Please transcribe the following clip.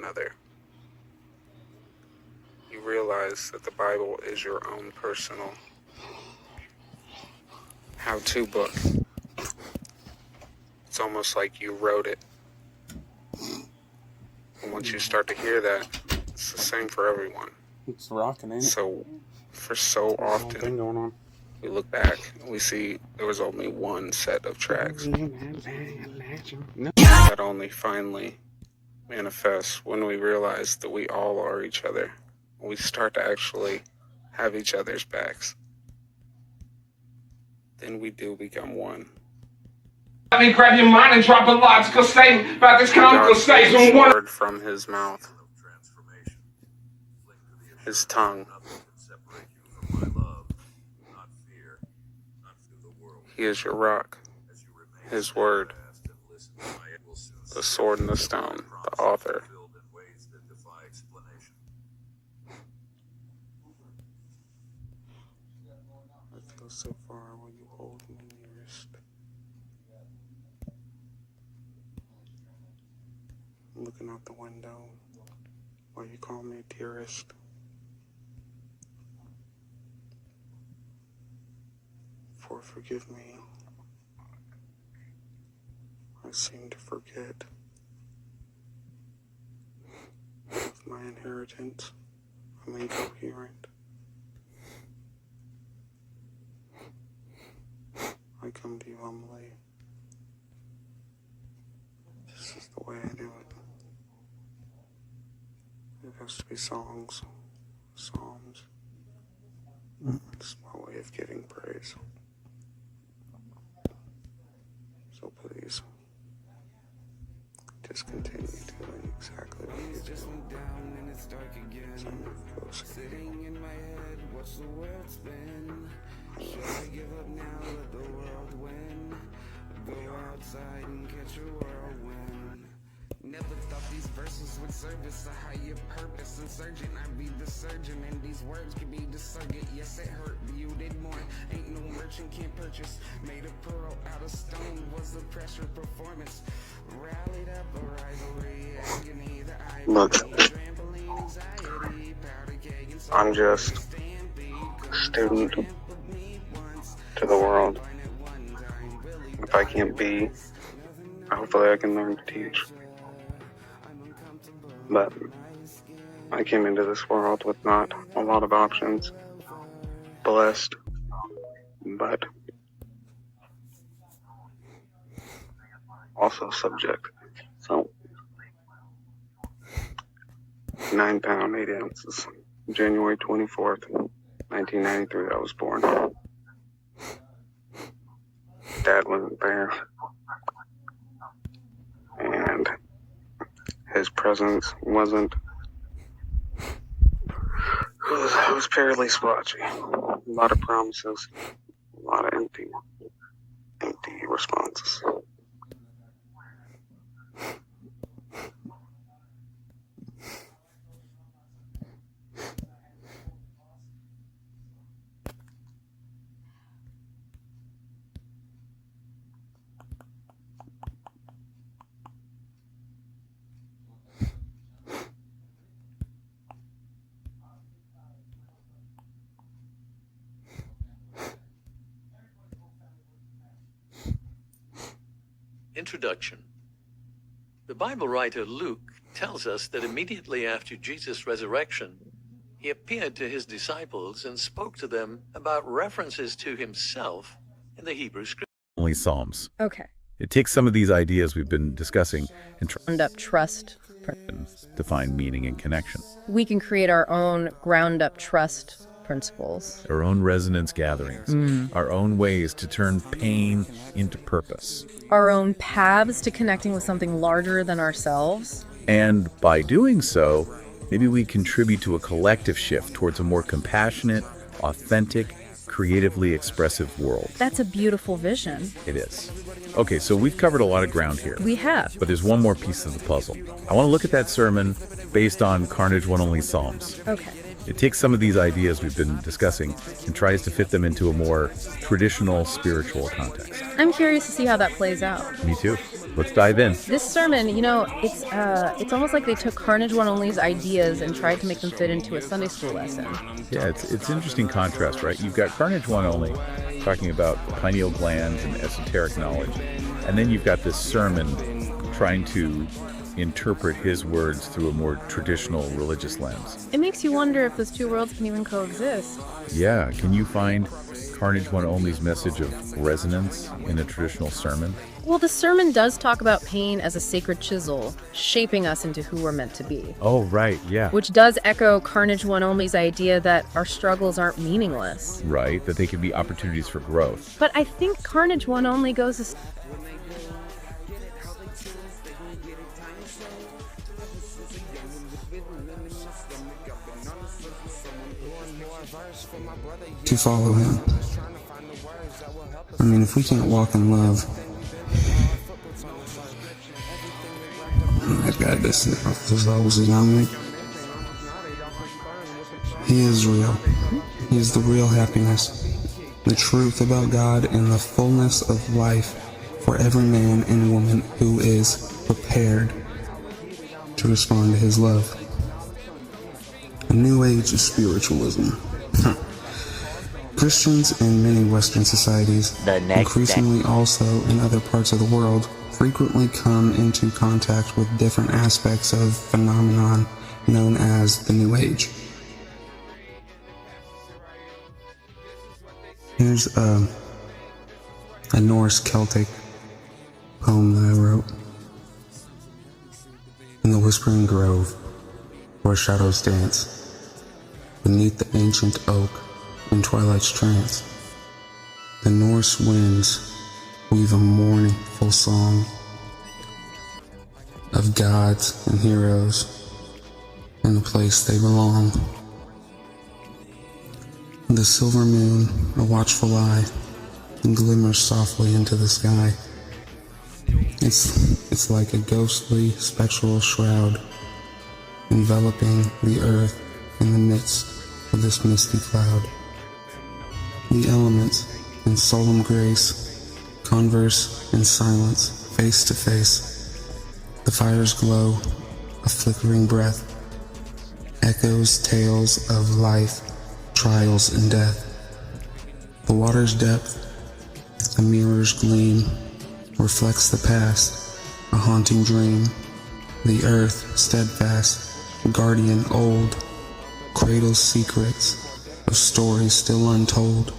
another. You realize that the Bible is your own personal how-to book. It's almost like you wrote it. And once you start to hear that, it's the same for everyone. It's rocking, ain't it? So often, we look back and we see there was only one set of tracks. That only finally manifests when we realize that we all are each other. When we start to actually have each other's backs. Then we do become one. I mean, grab your mind and drop a logical statement about this comical stage. Word from his mouth, his tongue. He is your rock, his word, the sword and the stone, the author. Let's go so far when you hold me nearest. I'm looking out the window while you call me dearest. For forgive me, I seem to forget. With my inheritance, I'm incoherent. I come to you humbly. This is the way I do it. It has to be songs, psalms. It's my way of giving praise. So please, just continue doing exactly what you do. As I move closer. Sitting in my head, what's the world spin? Should I give up now, let the world win? Go outside and catch a whirlwind. Never thought these verses would serve as a higher purpose. Insurgent, I'd be the surgeon, and these words could be the surrogate. Yes, it hurt, but you did more. Ain't no merchant can't purchase. Made a pearl out of stone, was the pressure performance. Rallied up a rivalry, agony, the Look, I'm just a student to the world. If I can't be, hopefully I can learn to teach. But I came into this world with not a lot of options. Blessed, but also subject. So, 9 pounds, 8 ounces. January 24th, 1993, I was born. Dad wasn't there. And his presence wasn't. It was fairly splotchy. A lot of promises, a lot of empty responses. Introduction. The Bible writer Luke tells us that immediately after Jesus' resurrection, he appeared to his disciples and spoke to them about references to himself in the Hebrew Scriptures. Only Psalms. Okay. It takes some of these ideas we've been discussing and Ground up trust. to find meaning and connection. We can create our own ground up trust principles. Our own resonance gatherings, our own ways to turn pain into purpose. Our own paths to connecting with something larger than ourselves. And by doing so, maybe we contribute to a collective shift towards a more compassionate, authentic, creatively expressive world. That's a beautiful vision. It is. Okay, so we've covered a lot of ground here. We have. But there's one more piece of the puzzle. I want to look at that sermon based on Carnage1nonly Psalms. Okay. It takes some of these ideas we've been discussing and tries to fit them into a more traditional spiritual context. I'm curious to see how that plays out. Me too. Let's dive in. This sermon, it's almost like they took Carnage1nonly's ideas and tried to make them fit into a Sunday school lesson. Yeah, it's interesting contrast, right? You've got Carnage1nonly talking about pineal glands and esoteric knowledge, and then you've got this sermon trying to interpret his words through a more traditional religious lens. It makes you wonder if those two worlds can even coexist. Yeah, can you find Carnage1nonly's message of resonance in a traditional sermon? Well, the sermon does talk about pain as a sacred chisel, shaping us into who we're meant to be. Oh, right, yeah. Which does echo Carnage1nonly's idea that our struggles aren't meaningless. Right, that they can be opportunities for growth. But I think Carnage1nonly goes a to follow him. I mean, if we can't walk in love, I've got this as I was young. He is real. He is the real happiness, the truth about God, and the fullness of life for every man and woman who is prepared to respond to his love. A new age of spiritualism. Christians in many Western societies, increasingly also in other parts of the world, frequently come into contact with different aspects of phenomenon known as the New Age. Here's a Norse Celtic poem that I wrote. In the whispering grove, where shadows dance, beneath the ancient oak, in twilight's trance, the Norse winds weave a mournful song of gods and heroes in the place they belong. The silver moon, a watchful eye, glimmers softly into the sky. It's like a ghostly, spectral shroud enveloping the earth in the midst of this misty cloud. The elements, in solemn grace, converse in silence, face to face. The fire's glow, a flickering breath, echoes tales of life, trials and death. The water's depth, a mirror's gleam, reflects the past, a haunting dream. The earth, steadfast, guardian old, cradles secrets of stories still untold.